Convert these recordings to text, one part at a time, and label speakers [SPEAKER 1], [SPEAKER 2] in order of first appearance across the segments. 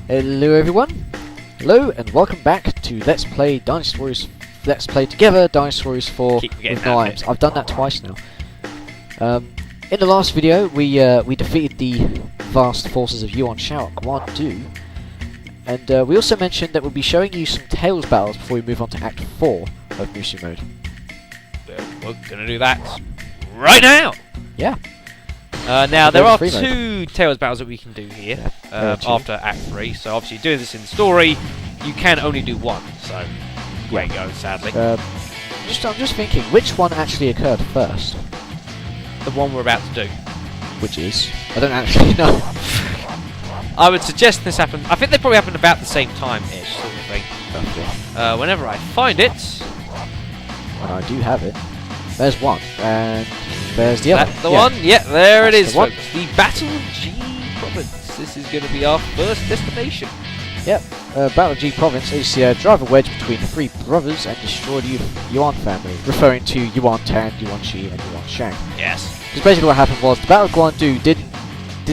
[SPEAKER 1] Hello everyone, hello and welcome back to Let's Play Dinosaurs. Let's play together Dinosaurs 4 with knives. I've done that twice now. In the last video, we defeated the vast forces of Yuan Shao at Guan, and we also mentioned that we'll be showing you some Tails battles before we move on to Act 4 of Musu mode.
[SPEAKER 2] We're gonna do that right now.
[SPEAKER 1] Yeah.
[SPEAKER 2] Now there are two Tails battles that we can do here after Act 3. So obviously, doing this in story, you can only do one. So there you go. Sadly,
[SPEAKER 1] I'm just thinking, which one actually occurred first?
[SPEAKER 2] the one we're about to do.
[SPEAKER 1] Which is? I don't actually know.
[SPEAKER 2] I would suggest this happened. I think they probably happened about the same time-ish, sort of thing.
[SPEAKER 1] Okay.
[SPEAKER 2] Whenever I find it,
[SPEAKER 1] and I do have it. There's one, and there's the other.
[SPEAKER 2] That's the one? Yeah, there it is,
[SPEAKER 1] the one.
[SPEAKER 2] folks. The Battle of G Province. This is going to be our first destination.
[SPEAKER 1] Yep, Battle of G Province is drive a wedge between the three brothers and destroy the Yuan family, referring to Yuan Tan, Yuan Shi, and Yuan Shang.
[SPEAKER 2] Yes.
[SPEAKER 1] Because basically what happened was the Battle of Guan didn't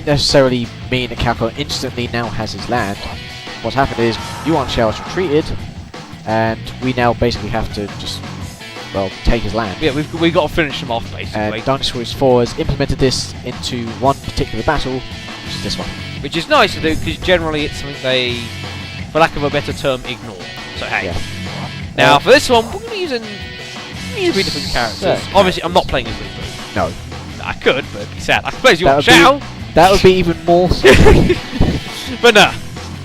[SPEAKER 1] necessarily mean that Cao Cao instantly now has his land. What happened is Yuan Shao has retreated, and we now basically have to just, well, take his land.
[SPEAKER 2] Yeah, we've got to finish them off, basically.
[SPEAKER 1] And Dinosaurs 4 has implemented this into one particular battle, which is this one.
[SPEAKER 2] Which is nice to do, because generally it's something they, for lack of a better term, ignore. So hey.
[SPEAKER 1] Yeah.
[SPEAKER 2] Now for this one, we're going to be using three different characters. Obviously, I'm not playing as Rivalry.
[SPEAKER 1] No.
[SPEAKER 2] I could, but it'd be sad. I could play as Yuan Shao.
[SPEAKER 1] That would be even more so.
[SPEAKER 2] But no.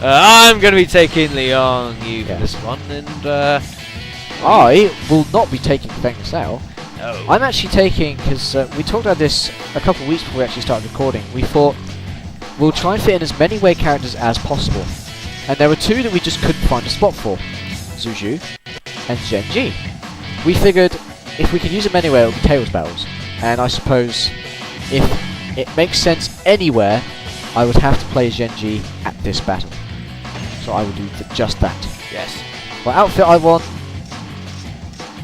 [SPEAKER 2] I'm going to be taking Leon Yu for this one, and
[SPEAKER 1] I will not be taking Feng Sao.
[SPEAKER 2] No.
[SPEAKER 1] I'm actually taking, because we talked about this a couple of weeks before we actually started recording. We thought we'll try and fit in as many Wei characters as possible. And there were two that we just couldn't find a spot for. Zhu and Zhen Ji. We figured if we could use them anywhere, it would be Tails battles. And I suppose if it makes sense anywhere, I would have to play Zhen Ji at this battle. So I will do just that.
[SPEAKER 2] Yes.
[SPEAKER 1] What outfit I want,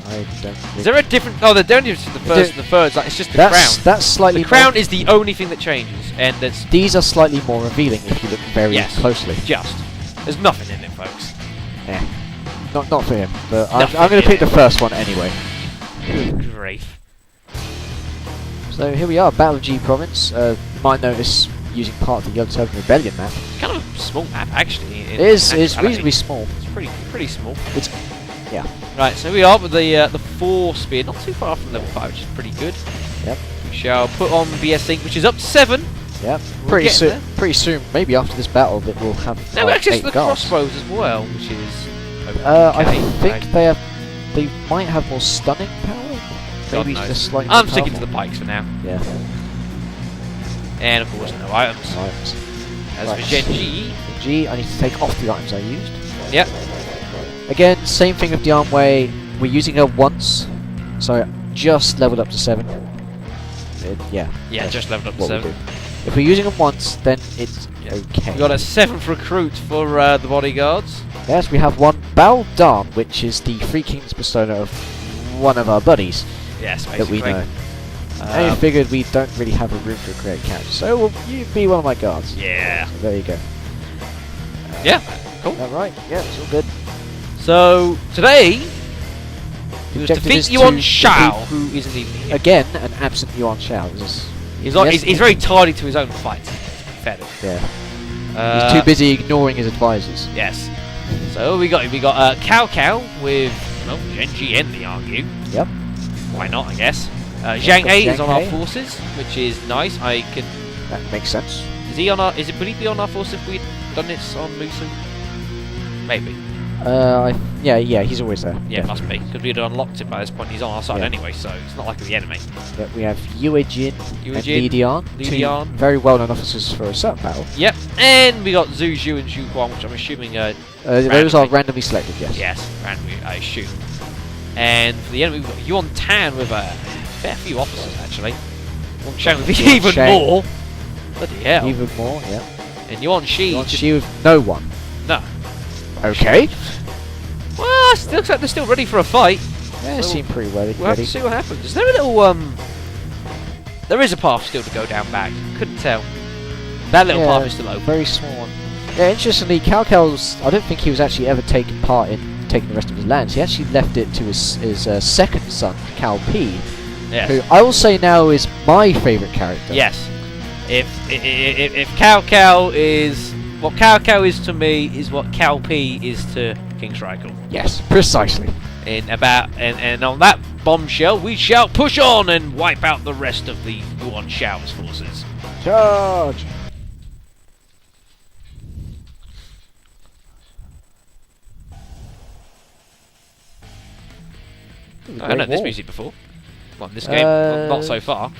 [SPEAKER 1] I don't think.
[SPEAKER 2] Is there a different... Oh, the only difference is the first and the third. Like, it's just the crown.
[SPEAKER 1] That's slightly
[SPEAKER 2] the crown is the only thing that changes. And there's...
[SPEAKER 1] These are slightly more revealing if you look very closely.
[SPEAKER 2] Just. There's nothing in it, folks.
[SPEAKER 1] Yeah. Not for him. But I'm going to pick the first one anyway.
[SPEAKER 2] Good grief.
[SPEAKER 1] So here we are, Battle of G Province. You might notice using part of the Young Turban Rebellion map.
[SPEAKER 2] Kind of a small map, actually.
[SPEAKER 1] It's reasonably small.
[SPEAKER 2] It's pretty small.
[SPEAKER 1] Yeah.
[SPEAKER 2] Right, so we are with the 4 spear, not too far from level 5, which is pretty good.
[SPEAKER 1] Yep.
[SPEAKER 2] We shall put on BS Ink, which is up to 7.
[SPEAKER 1] Yep.
[SPEAKER 2] Pretty
[SPEAKER 1] soon, maybe after this battle, that we'll have.
[SPEAKER 2] No,
[SPEAKER 1] like,
[SPEAKER 2] actually,
[SPEAKER 1] 8
[SPEAKER 2] the
[SPEAKER 1] guards.
[SPEAKER 2] crossbows as well, which is. Okay.
[SPEAKER 1] I think they might have more stunning power. Maybe just slightly.
[SPEAKER 2] I'm sticking to the pikes for now.
[SPEAKER 1] Yeah.
[SPEAKER 2] And of course, no items. As for Gen G,
[SPEAKER 1] I need to take off the items I used.
[SPEAKER 2] Yep.
[SPEAKER 1] Again, same thing with the arm way. We're using her once, so just leveled up to 7. Yeah,
[SPEAKER 2] just leveled up to 7.
[SPEAKER 1] If we're using them once, then it's okay.
[SPEAKER 2] We got a 7th recruit for the bodyguards.
[SPEAKER 1] Yes, we have one Bao Dan, which is the Three Kings persona of one of our buddies.
[SPEAKER 2] Yes, basically.
[SPEAKER 1] That we know. And we figured we don't really have a room for a create character, so will you be one of my guards?
[SPEAKER 2] Yeah.
[SPEAKER 1] So there you go.
[SPEAKER 2] Yeah, cool.
[SPEAKER 1] Alright, yeah, it's all good.
[SPEAKER 2] So, today, we was defeat Yuan Shao, who isn't even here.
[SPEAKER 1] Again, an absent Yuan Shao.
[SPEAKER 2] He's very tardy to his own fights. Fair.
[SPEAKER 1] Yeah. He's too busy ignoring his advisors.
[SPEAKER 2] Yes. So we got Cao Cao with Zhen Ji and Liang Yu.
[SPEAKER 1] Yep.
[SPEAKER 2] Why not? I guess. Zhang A is on our forces, which is nice.
[SPEAKER 1] That makes sense.
[SPEAKER 2] Is he on our? Would he be on our force if we'd done this on Musu? Maybe.
[SPEAKER 1] Yeah, he's always there.
[SPEAKER 2] Yeah, definitely. Must be. Because we'd unlocked him by this point. He's on our side anyway, so it's not like the enemy.
[SPEAKER 1] Yep, we have Yue Jin and Li Dian. Two very well-known officers for a certain battle.
[SPEAKER 2] Yep, and we got Zhu Zhu and Zhu Guan, which I'm assuming
[SPEAKER 1] those are randomly selected, yes.
[SPEAKER 2] Yes, randomly, I assume. And for the enemy, we've got Yuan Tan with a fair few officers, actually. Yuan Shang with even more. Bloody hell.
[SPEAKER 1] Even more, yeah.
[SPEAKER 2] And Yuan Shi
[SPEAKER 1] with no one.
[SPEAKER 2] No.
[SPEAKER 1] Okay.
[SPEAKER 2] Well, it looks like they're still ready for a fight.
[SPEAKER 1] Yeah, they seem pretty ready.
[SPEAKER 2] We'll have to see what happens. Is there a little, There is a path still to go down back. Couldn't tell. That little path is still open.
[SPEAKER 1] Very small one. Yeah, interestingly, Cao Cao's, I don't think he was actually ever taking part in taking the rest of his lands. He actually left it to his second son, Cao P,
[SPEAKER 2] Yes.
[SPEAKER 1] who I will say now is my favourite character.
[SPEAKER 2] Yes. If Cao Cao is what Cao Cao is to me, is what Cao P is to King Striker.
[SPEAKER 1] Yes, precisely.
[SPEAKER 2] And on that bombshell, we shall push on and wipe out the rest of the Yuan Shao's forces.
[SPEAKER 1] Charge!
[SPEAKER 2] I haven't heard this music before. Well, in this game, not so far.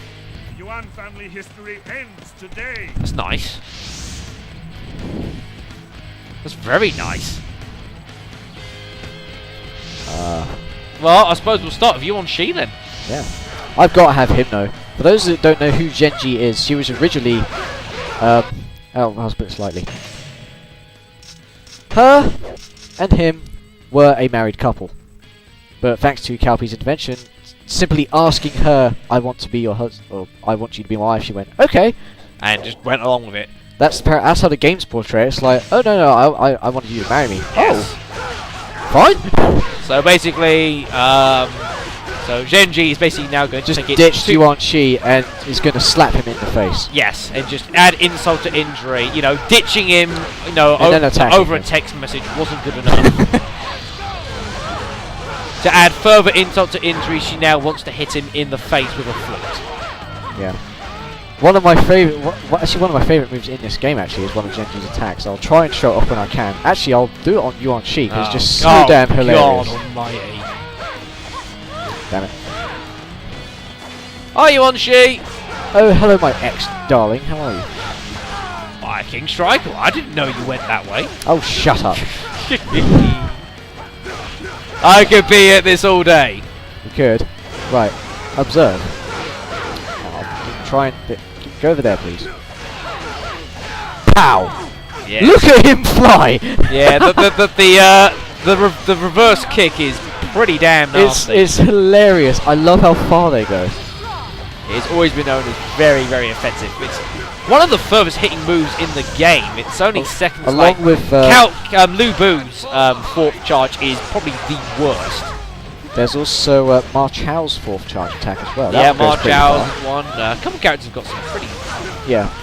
[SPEAKER 3] Yuan family history ends today.
[SPEAKER 2] That's nice. That's very nice. Well, I suppose we'll start with Yuan Shi then.
[SPEAKER 1] Yeah. I've got to have him though. For those that don't know who Genji is, she was originally... I'll put it slightly. Her and him were a married couple. But thanks to Cao Pi's intervention, simply asking her, I want to be your husband, or I want you to be my wife, she went, okay.
[SPEAKER 2] And just went along with it.
[SPEAKER 1] That's how the games portray it. It's like, oh no, I wanted you to marry me.
[SPEAKER 2] Yes.
[SPEAKER 1] Oh, fine.
[SPEAKER 2] So basically, so Genji is basically now going to
[SPEAKER 1] Just
[SPEAKER 2] take it
[SPEAKER 1] ditched Yuan Shi and is going to slap him in the face.
[SPEAKER 2] Yes, and just add insult to injury. You know, ditching him, you know, over a text message wasn't good enough. To add further insult to injury, she now wants to hit him in the face with a flute.
[SPEAKER 1] Yeah. One of my favourite, actually one of my favourite moves in this game actually is one of Genji's attacks. I'll try and show it off when I can. Actually, I'll do it on Yuan Shi because it's just so damn hilarious.
[SPEAKER 2] God almighty.
[SPEAKER 1] Damn it.
[SPEAKER 2] Hi, Yuan Shi.
[SPEAKER 1] Oh, hello, my ex-darling. How are you?
[SPEAKER 2] Hi, King Striker. I didn't know you went that way.
[SPEAKER 1] Oh, shut up.
[SPEAKER 2] I could be at this all day.
[SPEAKER 1] You could. Right. Observe. I'll try and... Go over there, please. Pow!
[SPEAKER 2] Yes.
[SPEAKER 1] Look at him fly!
[SPEAKER 2] Yeah, the reverse kick is pretty damn nasty.
[SPEAKER 1] It's hilarious. I love how far they go.
[SPEAKER 2] It's always been known as very, very effective. It's one of the furthest hitting moves in the game. It's only seconds.
[SPEAKER 1] Along with
[SPEAKER 2] Lu Bu's fourth charge is probably the worst.
[SPEAKER 1] There's also Ma Chao's fourth charge attack as well.
[SPEAKER 2] Yeah, Ma Chao's one. A couple characters have got some pretty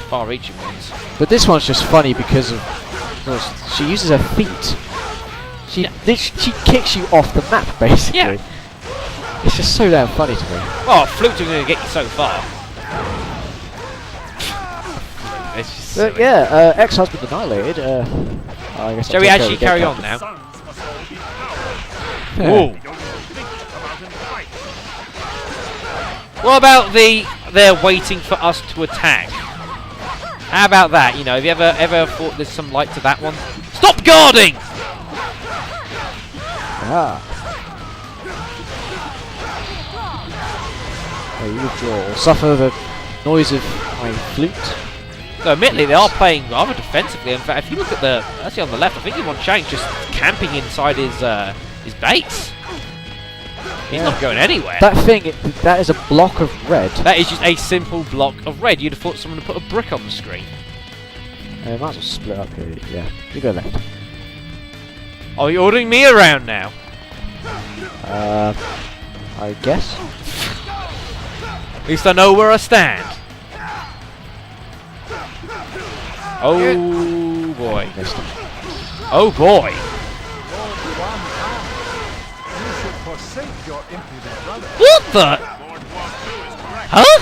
[SPEAKER 2] far-reaching ones.
[SPEAKER 1] But this one's just funny because of she uses her feet. She kicks you off the map basically.
[SPEAKER 2] Yeah.
[SPEAKER 1] It's just so damn funny to me.
[SPEAKER 2] Oh, flutes are going to get you so far. It's just
[SPEAKER 1] But yeah, ex-husband annihilated. I guess
[SPEAKER 2] shall we actually carry on now? Ooh. What about they're waiting for us to attack? How about that? You know, have you ever thought there's some light to that one? Stop guarding!
[SPEAKER 1] You withdraw or suffer the noise of my flute.
[SPEAKER 2] So admittedly, they are playing rather defensively. In fact, if you look at actually on the left, I think Yuan Shang's just camping inside his base. He's not going anywhere.
[SPEAKER 1] That thing, that is a block of red.
[SPEAKER 2] That is just a simple block of red. You'd have thought someone would put a brick on the screen.
[SPEAKER 1] Might as well split up here. Yeah, you go left.
[SPEAKER 2] Oh, you're ordering me around now?
[SPEAKER 1] I guess.
[SPEAKER 2] At least I know where I stand. Oh boy. Oh boy. What the? Huh?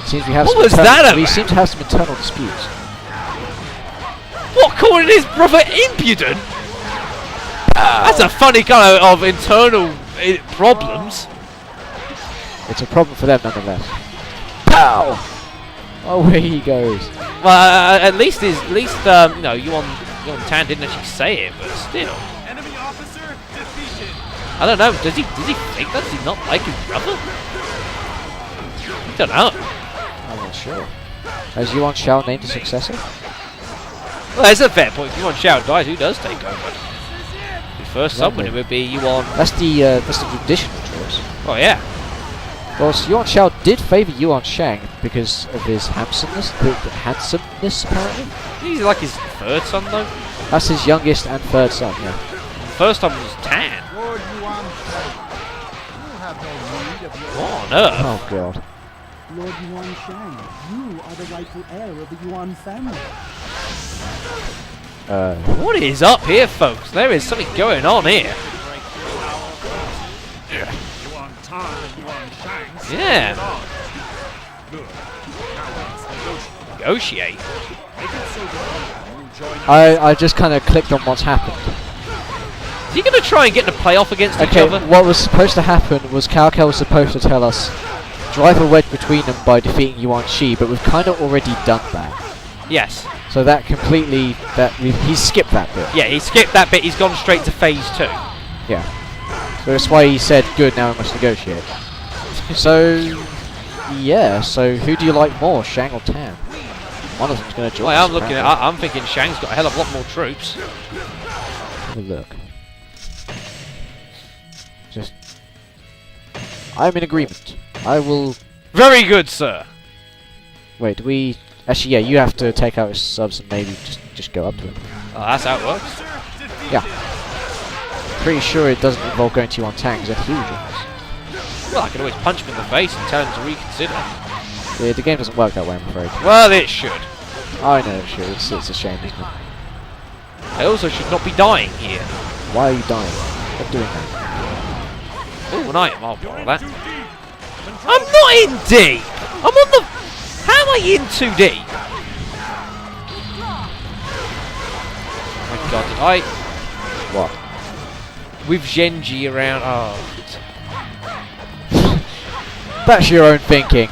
[SPEAKER 1] Seems we have
[SPEAKER 2] what was that?
[SPEAKER 1] We seem to have some internal disputes.
[SPEAKER 2] What, calling his brother impudent? That's a funny kind of internal problems.
[SPEAKER 1] It's a problem for them nonetheless. Pow! Oh, where he goes.
[SPEAKER 2] Well, at least you know, Yuan Tan didn't actually say it, but still.
[SPEAKER 3] Enemy officer defeated.
[SPEAKER 2] I don't know. Does he think that? Does he not like his brother? I don't know.
[SPEAKER 1] I'm not sure. Has Yuan Shao named a successor?
[SPEAKER 2] Well, that's a fair point. If Yuan Shao dies, who does take over? The first someone it would be Yuan.
[SPEAKER 1] That's the traditional choice.
[SPEAKER 2] Oh yeah.
[SPEAKER 1] Well, so Yuan Shao did favour Yuan Shang because of his handsomeness, apparently.
[SPEAKER 2] He's like his third son, though.
[SPEAKER 1] That's his youngest and third son, yeah.
[SPEAKER 2] First time was Tan.
[SPEAKER 4] Lord Yuan Shang, you have no need of your
[SPEAKER 2] What on earth?
[SPEAKER 1] Oh god.
[SPEAKER 5] Lord Yuan Shang, you are the rightful heir of the Yuan family.
[SPEAKER 2] What is up here, folks? There is something going on here.
[SPEAKER 3] Yuan Tan and Yuan Shang.
[SPEAKER 2] Yeah.
[SPEAKER 3] Good. Now let's
[SPEAKER 2] Negotiate.
[SPEAKER 3] negotiate. Make it so that you join us.
[SPEAKER 1] I just kind of clicked on what's happened.
[SPEAKER 2] Is he going to try and get in a playoff against each
[SPEAKER 1] Okay,
[SPEAKER 2] other?
[SPEAKER 1] what was supposed to happen was Cao Cao was supposed to tell us drive a wedge between them by defeating Yuan Shi, but we've kind of already done that.
[SPEAKER 2] Yes.
[SPEAKER 1] So that completely, he's skipped that bit.
[SPEAKER 2] Yeah, he skipped that bit. He's gone straight to phase 2.
[SPEAKER 1] Yeah. So that's why he said, good, now we must negotiate. So, yeah, so who do you like more, Shang or Tan? One of them's going to join
[SPEAKER 2] Well,
[SPEAKER 1] us,
[SPEAKER 2] I'm looking at. I'm thinking Shang's got a hell of a lot more troops.
[SPEAKER 1] Have a look. Just... I'm in agreement. I will...
[SPEAKER 2] Very good, sir.
[SPEAKER 1] Wait, do we... Actually, yeah, you have to take out his subs and maybe just go up to him.
[SPEAKER 2] Oh, that's how it works.
[SPEAKER 1] Yeah. Pretty sure it doesn't involve going to Yuan Tang, because they're huge ones.
[SPEAKER 2] Well, I can always punch him in the face and tell him to reconsider.
[SPEAKER 1] Yeah, the game doesn't work that way, I'm afraid.
[SPEAKER 2] Well, it should.
[SPEAKER 1] I know, sure, it's a shame, isn't it?
[SPEAKER 2] I also should not be dying here.
[SPEAKER 1] Why are you dying? Stop doing that.
[SPEAKER 2] Oh, an item. I'll borrow that. I'm not in deep. I'm on the. How am I in too deep? Oh my god, did I?
[SPEAKER 1] What?
[SPEAKER 2] With Genji around. Oh.
[SPEAKER 1] That's your own thinking.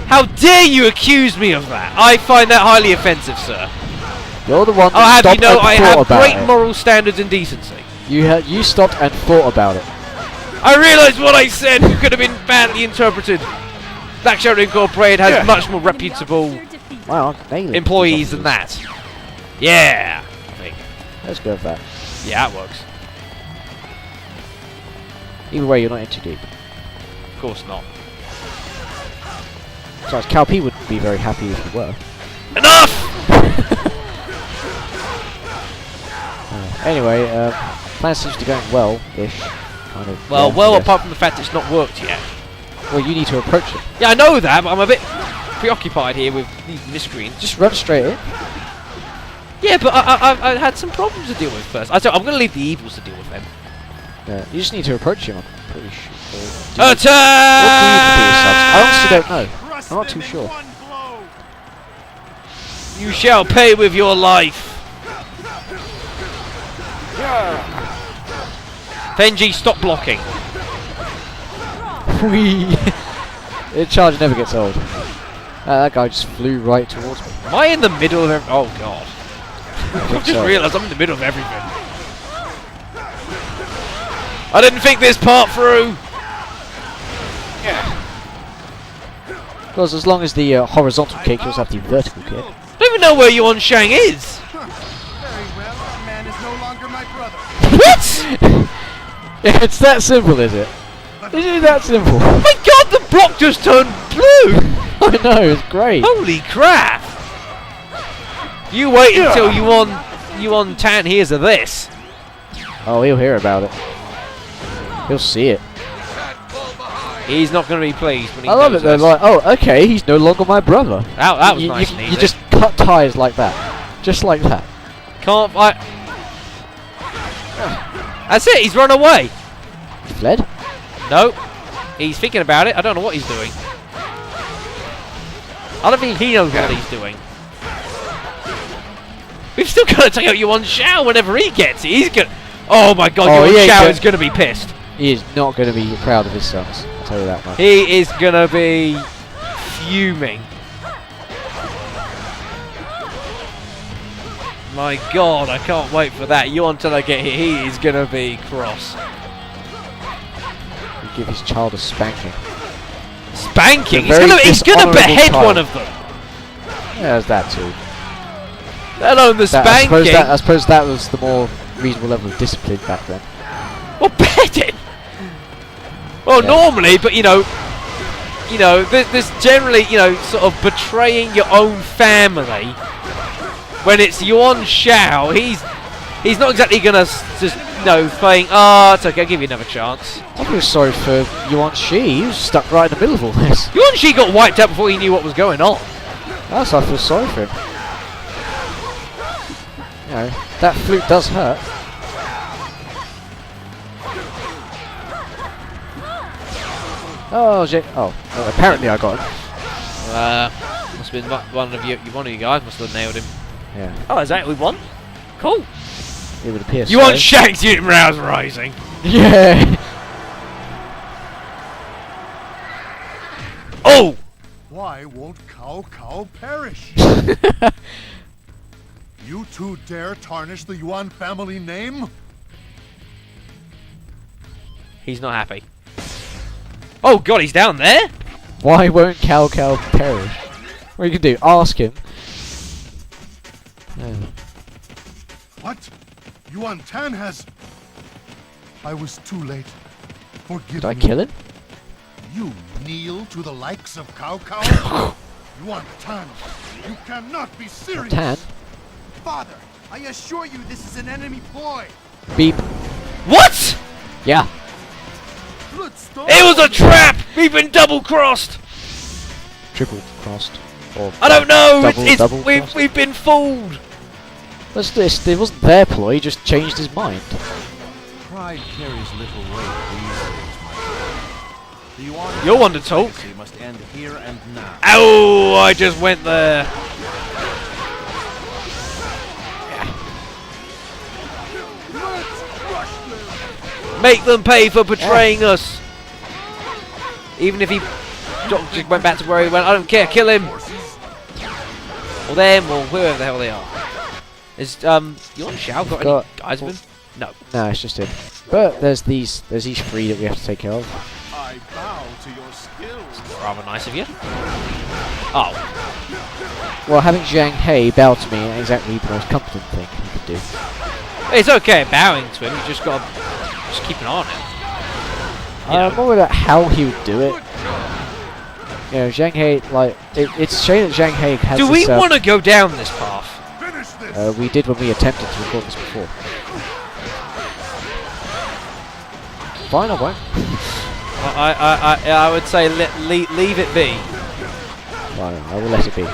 [SPEAKER 2] How dare you accuse me of that? I find that highly offensive, sir.
[SPEAKER 1] You're the one that
[SPEAKER 2] I'll have
[SPEAKER 1] stopped
[SPEAKER 2] you know
[SPEAKER 1] and
[SPEAKER 2] I
[SPEAKER 1] thought
[SPEAKER 2] have
[SPEAKER 1] about
[SPEAKER 2] great
[SPEAKER 1] it.
[SPEAKER 2] moral standards and decency.
[SPEAKER 1] You stopped and thought about it.
[SPEAKER 2] I realise what I said could have been badly interpreted. Black Shadow Incorporated has much more reputable
[SPEAKER 1] Wow, nailing it.
[SPEAKER 2] employees than that. Yeah, I think.
[SPEAKER 1] Let's go with that.
[SPEAKER 2] Yeah, that works.
[SPEAKER 1] Either way, you're not in too deep.
[SPEAKER 2] Of course not.
[SPEAKER 1] Besides, Cao P would be very happy if you were.
[SPEAKER 2] Enough!
[SPEAKER 1] Anyway, plan seems to be going well-ish. Kind of.
[SPEAKER 2] Well,
[SPEAKER 1] yeah, I guess.
[SPEAKER 2] apart from the fact it's not worked yet.
[SPEAKER 1] Well, you need to approach it.
[SPEAKER 2] Yeah, I know that, but I'm a bit preoccupied here with these miscreants.
[SPEAKER 1] Just run straight in.
[SPEAKER 2] Yeah, but I had some problems to deal with first. I'm going to leave the evils to deal with them.
[SPEAKER 1] Yeah, you just need to approach him, I'm pretty sure.
[SPEAKER 2] Attack!
[SPEAKER 1] I honestly don't know. I'm not too sure.
[SPEAKER 2] You shall pay with your life. Benji, stop blocking.
[SPEAKER 1] Whee! The charge never gets old. That guy just flew right towards me.
[SPEAKER 2] Am I in the middle of everything? Oh god.
[SPEAKER 1] I
[SPEAKER 2] I've just realised I'm in the middle of everything. I didn't think this part through.
[SPEAKER 1] Because as long as the horizontal kick, you also have the vertical kick.
[SPEAKER 2] I don't even know where Yuan Shang is.
[SPEAKER 4] Very well, that man is no longer my brother.
[SPEAKER 2] What?
[SPEAKER 1] It's that simple, is it? Is it that simple?
[SPEAKER 2] Oh my god, the block just turned blue.
[SPEAKER 1] I know, it's great.
[SPEAKER 2] Holy crap. You wait until Yuan Tan hears of this.
[SPEAKER 1] Oh, he'll hear about it. He'll see it.
[SPEAKER 2] He's not going to be pleased when he
[SPEAKER 1] I love
[SPEAKER 2] knows
[SPEAKER 1] it though,
[SPEAKER 2] this.
[SPEAKER 1] like, oh, okay, he's no longer my brother.
[SPEAKER 2] That was
[SPEAKER 1] you,
[SPEAKER 2] nice
[SPEAKER 1] you,
[SPEAKER 2] and
[SPEAKER 1] you
[SPEAKER 2] easy.
[SPEAKER 1] just cut ties like that. Just like that.
[SPEAKER 2] Can't fight. That's it, he's run away.
[SPEAKER 1] Fled?
[SPEAKER 2] No, he's thinking about it. I don't know what he's doing. I don't think he knows what he's doing. We've still got to take out Yuan Shao whenever he gets it. He's gonna. Oh my god,
[SPEAKER 1] Oh,
[SPEAKER 2] Yuan
[SPEAKER 1] he
[SPEAKER 2] Shao
[SPEAKER 1] ain't
[SPEAKER 2] is gonna be pissed.
[SPEAKER 1] He is not going to be proud of his sons. I'll tell you that much.
[SPEAKER 2] He is gonna be fuming. My god, I can't wait for that. Yuan till I get here, he is gonna be cross.
[SPEAKER 1] He'll give his child a spanking.
[SPEAKER 2] Spanking?
[SPEAKER 1] A very
[SPEAKER 2] He's gonna
[SPEAKER 1] dishonourable
[SPEAKER 2] behead
[SPEAKER 1] child.
[SPEAKER 2] one of them.
[SPEAKER 1] Yeah, there's that too.
[SPEAKER 2] Let alone the
[SPEAKER 1] I
[SPEAKER 2] spanking.
[SPEAKER 1] suppose that was the more reasonable level of discipline back then.
[SPEAKER 2] Well, beheading. Well,
[SPEAKER 1] Yeah.
[SPEAKER 2] normally, but you know, you know, there's generally, you know, sort of betraying your own family. When it's Yuan Shao, he's not exactly gonna just, you know, saying, "Oh, it's okay, I'll give you another chance."
[SPEAKER 1] I feel sorry for Yuan Shi. He was stuck right in the middle of all this.
[SPEAKER 2] Yuan Shi got wiped out before he knew what was going on.
[SPEAKER 1] That's why I feel sorry for him. You know, that flute does hurt. Oh, apparently I got him.
[SPEAKER 2] Must have been one of you guys must have nailed him.
[SPEAKER 1] Yeah.
[SPEAKER 2] Oh, is that we won? Cool.
[SPEAKER 1] It would appear
[SPEAKER 2] You want Shank's unit morale's rising.
[SPEAKER 1] Yeah.
[SPEAKER 2] Oh!
[SPEAKER 4] Why won't Cao Cao perish? You two dare tarnish the Yuan family name?
[SPEAKER 2] He's not happy. Oh god, he's down there?
[SPEAKER 1] Why won't Cao Cao perish? What you can do? Ask him. Yeah.
[SPEAKER 4] What? Yuan Tan has... I was too late. Forgive me.
[SPEAKER 1] Did I kill him?
[SPEAKER 4] You kneel to the likes of Cao Cao? Yuan Tan, you cannot be serious.
[SPEAKER 1] Tan?
[SPEAKER 6] Father, I assure you this is an enemy ploy.
[SPEAKER 1] Beep.
[SPEAKER 2] What?
[SPEAKER 1] Yeah.
[SPEAKER 2] It was a trap! We've been double-crossed!
[SPEAKER 1] Triple crossed. Or
[SPEAKER 2] I don't know!
[SPEAKER 1] double
[SPEAKER 2] We've been fooled!
[SPEAKER 1] what's this? It wasn't their ploy, he just changed his mind.
[SPEAKER 6] Pride carries little weight these days, my friend. The Yuan
[SPEAKER 2] You're one to talk.
[SPEAKER 6] legacy must end here and now.
[SPEAKER 2] Ow! I just went there. Make them pay for betraying us. Even if he just went back to where he went, I don't care. Kill him, or them, or whoever the hell they are. Is Yuan Shao got any guys with him? No.
[SPEAKER 1] No, it's just him. But there's these three that we have to take care of.
[SPEAKER 6] I bow to your skills.
[SPEAKER 2] Rather nice of you. Oh.
[SPEAKER 1] Well, having Zhang He bow to me ain't exactly the most competent thing you could do.
[SPEAKER 2] It's okay bowing to him. You just got to keep an eye on him.
[SPEAKER 1] I'm more about how he would do it. You know, Zhang He, like, it's a shame that Zhang He has
[SPEAKER 2] Do we want to go down this path?
[SPEAKER 4] Finish this.
[SPEAKER 1] we did when we attempted to record this before. Fine, I won't.
[SPEAKER 2] I would say leave it be.
[SPEAKER 1] Well, I will let it be.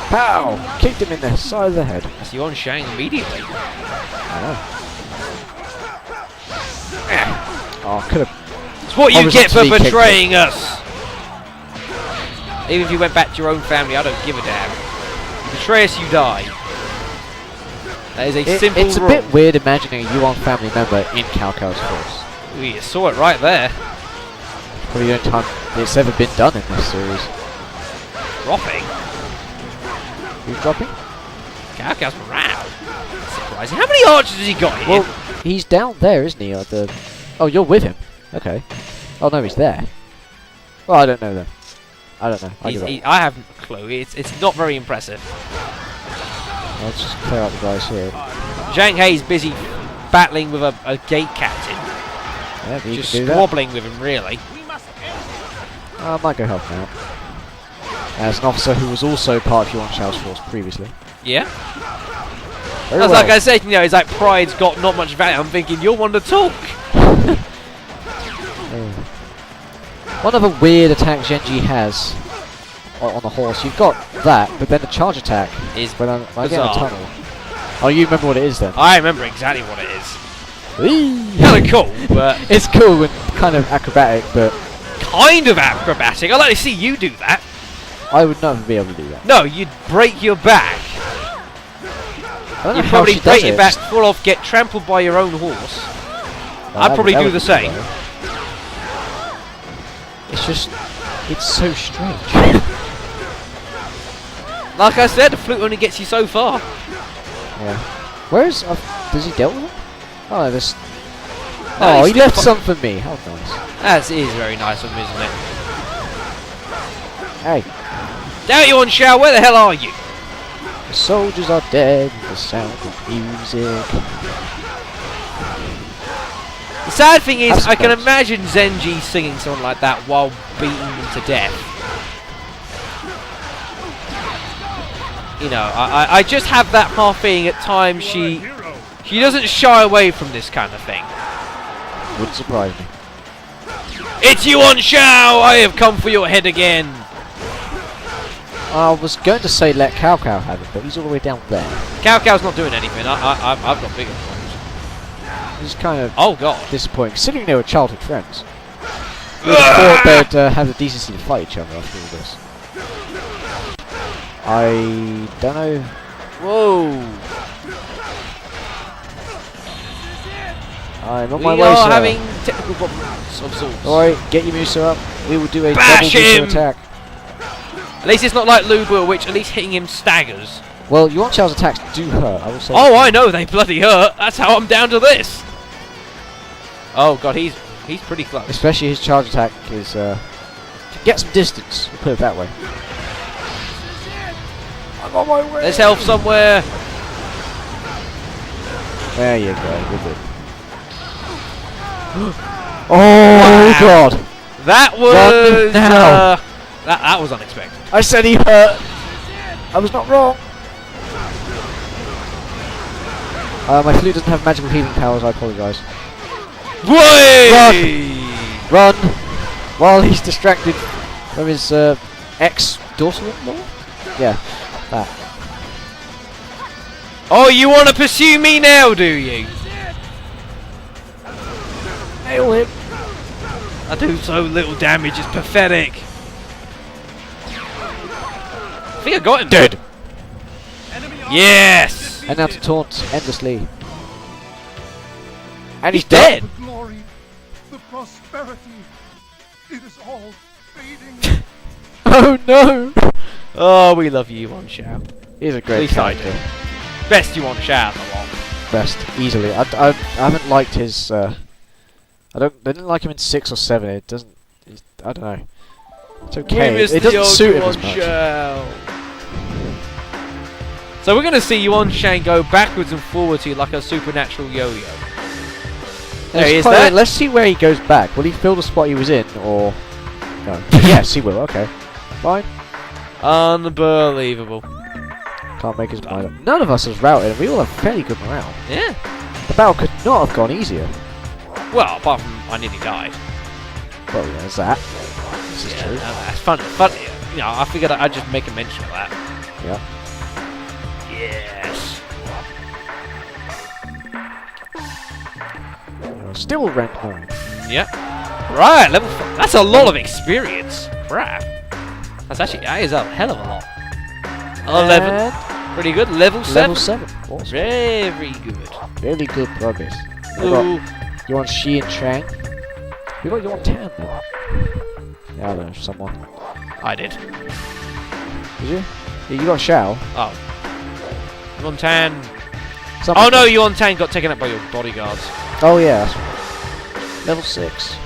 [SPEAKER 1] Pow! Kicked him in the side of the head.
[SPEAKER 2] That's Yuan Shang immediately.
[SPEAKER 1] I know. Oh, could have.
[SPEAKER 2] It's what you get for
[SPEAKER 1] horizontally
[SPEAKER 2] betraying us. Even if you went back to your own family, I don't give a damn. You betray us, you die. That is a simple
[SPEAKER 1] It's
[SPEAKER 2] rule.
[SPEAKER 1] a bit weird imagining a Yuan family member in Cao Cao's force.
[SPEAKER 2] You saw it right there.
[SPEAKER 1] Probably the only time it's ever been done in this series.
[SPEAKER 2] Dropping.
[SPEAKER 1] Who's dropping?
[SPEAKER 2] Cao Cao's morale. Surprising. How many archers has he got here?
[SPEAKER 1] Well, he's down there, isn't he? Oh, you're with him. Okay. Oh no, he's there. Well, I don't know then. I don't know.
[SPEAKER 2] I have no clue. It's not very impressive.
[SPEAKER 1] Let's just clear out the guys here.
[SPEAKER 2] Zhang Hei's busy battling with a gate captain.
[SPEAKER 1] Yeah, but you
[SPEAKER 2] Just
[SPEAKER 1] can do that.
[SPEAKER 2] squabbling with him, really.
[SPEAKER 1] I might go help him out. As an officer who was also part of Yuan Shao's force previously.
[SPEAKER 2] Yeah.
[SPEAKER 1] Very
[SPEAKER 2] That's
[SPEAKER 1] well.
[SPEAKER 2] like I said, you know, it's like pride's got not much value. I'm thinking you're one to talk.
[SPEAKER 1] One other weird attack Genji has on the horse, you've got that, but then the charge attack
[SPEAKER 2] Is
[SPEAKER 1] when I get in a
[SPEAKER 2] bizarre.
[SPEAKER 1] tunnel. Oh, you remember what it is then?
[SPEAKER 2] I remember exactly what it is.
[SPEAKER 1] Whee!
[SPEAKER 2] Kind of cool, but
[SPEAKER 1] It's cool and kind of acrobatic, but
[SPEAKER 2] kind of acrobatic. I'd like to see you do that.
[SPEAKER 1] I would never be able to do that.
[SPEAKER 2] No, you'd break your back.
[SPEAKER 1] I don't know
[SPEAKER 2] You'd
[SPEAKER 1] how
[SPEAKER 2] probably
[SPEAKER 1] she
[SPEAKER 2] break
[SPEAKER 1] does
[SPEAKER 2] your
[SPEAKER 1] it.
[SPEAKER 2] back, fall off, get trampled by your own horse. I'd probably do the same.
[SPEAKER 1] It's just, it's so strange.
[SPEAKER 2] Like I said, the flute only gets you so far.
[SPEAKER 1] Yeah. Where's, does he dealt with it? Oh, this.
[SPEAKER 2] No,
[SPEAKER 1] Oh,
[SPEAKER 2] he's
[SPEAKER 1] he left
[SPEAKER 2] still
[SPEAKER 1] some for me. How nice.
[SPEAKER 2] That is very nice of him, isn't it?
[SPEAKER 1] Hey,
[SPEAKER 2] Down you on Shao, where the hell are you?
[SPEAKER 1] the soldiers are dead with the sound of music.
[SPEAKER 2] This sad thing is,
[SPEAKER 1] That's
[SPEAKER 2] I can
[SPEAKER 1] close.
[SPEAKER 2] imagine Zenji singing something like that while beating them to death. You know, I just have that half feeling at times she doesn't shy away from this kind of thing.
[SPEAKER 1] Wouldn't surprise me.
[SPEAKER 2] It's Yuan Shao! I have come for your head again!
[SPEAKER 1] I was going to say let Cao Cao have it, but he's all the way down there.
[SPEAKER 2] Cao Cao's not doing anything. I've got bigger problems.
[SPEAKER 1] It's kind of
[SPEAKER 2] Oh god.
[SPEAKER 1] disappointing, considering they were childhood friends. We would have thought they'd have the decency to fight each other after all this. I don't know.
[SPEAKER 2] Whoa.
[SPEAKER 1] I'm on
[SPEAKER 2] We
[SPEAKER 1] my way,
[SPEAKER 2] are
[SPEAKER 1] sir.
[SPEAKER 2] having technical problems of sorts.
[SPEAKER 1] Alright, get your Musa up. We will do a
[SPEAKER 2] Bash
[SPEAKER 1] double Musa
[SPEAKER 2] him!
[SPEAKER 1] attack.
[SPEAKER 2] At least it's not like Lubu, which at least hitting him staggers.
[SPEAKER 1] Well, Yuan Shao's attacks do hurt, I will say.
[SPEAKER 2] Oh, I know, they bloody hurt. That's how I'm down to this. Oh god, he's pretty close.
[SPEAKER 1] Especially his charge attack is, to get some distance, we'll put it that way. I'm on my way!
[SPEAKER 2] There's health somewhere.
[SPEAKER 1] There you go, we're good. Oh
[SPEAKER 2] Wow.
[SPEAKER 1] god!
[SPEAKER 2] That
[SPEAKER 1] Run
[SPEAKER 2] was
[SPEAKER 1] now.
[SPEAKER 2] that was unexpected.
[SPEAKER 1] I said he hurt! I was not wrong! My flute doesn't have magical healing powers, I apologise.
[SPEAKER 2] Way!
[SPEAKER 1] Run! While he's distracted from his ex-daughter-in-law? Yeah, that.
[SPEAKER 2] Oh, you want to pursue me now, do you?
[SPEAKER 1] Nail him!
[SPEAKER 2] I do so little damage, it's pathetic. I think I got him.
[SPEAKER 1] Dead!
[SPEAKER 2] Yes!
[SPEAKER 1] And now to taunt endlessly. And he's
[SPEAKER 2] dead!
[SPEAKER 4] The glory, the prosperity, it is all fading.
[SPEAKER 1] Oh no!
[SPEAKER 2] Oh, we love you, Yuan Shao.
[SPEAKER 1] He's a
[SPEAKER 2] At
[SPEAKER 1] great
[SPEAKER 2] least I
[SPEAKER 1] character.
[SPEAKER 2] do. Best Yuan Shao in the lot.
[SPEAKER 1] Best, easily. I haven't liked his, I didn't like him in 6 or 7, it doesn't, I don't know. It's okay,
[SPEAKER 2] We miss
[SPEAKER 1] it
[SPEAKER 2] the
[SPEAKER 1] doesn't
[SPEAKER 2] old
[SPEAKER 1] suit him
[SPEAKER 2] Yuan
[SPEAKER 1] as much.
[SPEAKER 2] Shao. So we're going to see Yuan Shao go backwards and forwards here like a supernatural yo-yo. There he is there.
[SPEAKER 1] Let's see where he goes back. Will he fill the spot he was in, or... No. Yes, he will, okay. Fine.
[SPEAKER 2] Unbelievable.
[SPEAKER 1] Can't make his mind up. None of us has routed, and we all have fairly good morale.
[SPEAKER 2] Yeah.
[SPEAKER 1] The battle could not have gone easier.
[SPEAKER 2] Well, apart from I nearly died.
[SPEAKER 1] Well, yeah, there's that. This is
[SPEAKER 2] Yeah,
[SPEAKER 1] true.
[SPEAKER 2] no, that's fun. You know, I figured I'd just make a mention of that.
[SPEAKER 1] Yeah.
[SPEAKER 2] Yes.
[SPEAKER 1] You're still rank 9.
[SPEAKER 2] Yep. Right, level 5. That's a lot of experience. Crap. That is a hell of a lot. 11.
[SPEAKER 1] And
[SPEAKER 2] Pretty good. Level 7.
[SPEAKER 1] level 7. Awesome.
[SPEAKER 2] Very good.
[SPEAKER 1] Really good progress. We
[SPEAKER 2] Ooh.
[SPEAKER 1] got Yuan Shi and Chang. We got Yuan Tan though. Yeah, I don't know, someone.
[SPEAKER 2] I did.
[SPEAKER 1] Did you? Yeah, you got Shao.
[SPEAKER 2] Oh. Yuan Tan.
[SPEAKER 1] Someone
[SPEAKER 2] Oh no, Yuan Tan got taken up by your bodyguards.
[SPEAKER 1] Oh yeah, that's right. Level 6.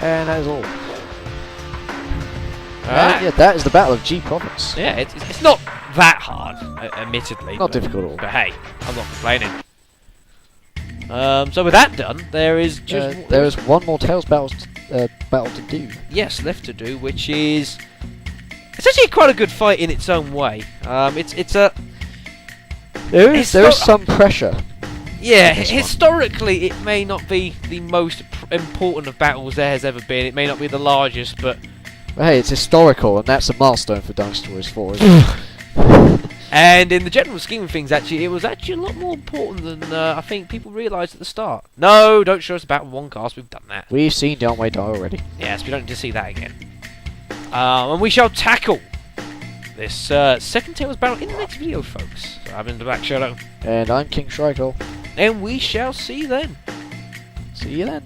[SPEAKER 1] And that is all.
[SPEAKER 2] Alright.
[SPEAKER 1] Yeah, that is the Battle of G Province.
[SPEAKER 2] Yeah, it's not that hard, admittedly.
[SPEAKER 1] Not
[SPEAKER 2] but-
[SPEAKER 1] difficult at all.
[SPEAKER 2] But hey, I'm not complaining. So with that done, there is just
[SPEAKER 1] There is one more Tails battle to do.
[SPEAKER 2] yes left to do, which is it's actually quite a good fight in its own way. It's a
[SPEAKER 1] There
[SPEAKER 2] It's
[SPEAKER 1] is
[SPEAKER 2] not-
[SPEAKER 1] some pressure.
[SPEAKER 2] yeah.
[SPEAKER 1] This one.
[SPEAKER 2] Historically, it may not be the most important of battles there has ever been. It may not be the largest, but
[SPEAKER 1] But hey, it's historical, and that's a milestone for Dynasty Warriors 4, isn't it?
[SPEAKER 2] and in the general scheme of things, actually, it was actually a lot more important than I think people realised at the start. No, don't show us about one cast. We've done that.
[SPEAKER 1] We've seen Don't Wait Die already.
[SPEAKER 2] Yes, we don't need to see that again. And we shall tackle this second Tails battle in the next video, folks. So I've been the Black Shadow,
[SPEAKER 1] And I'm King Shrikle.
[SPEAKER 2] and we shall see then.
[SPEAKER 1] See you then.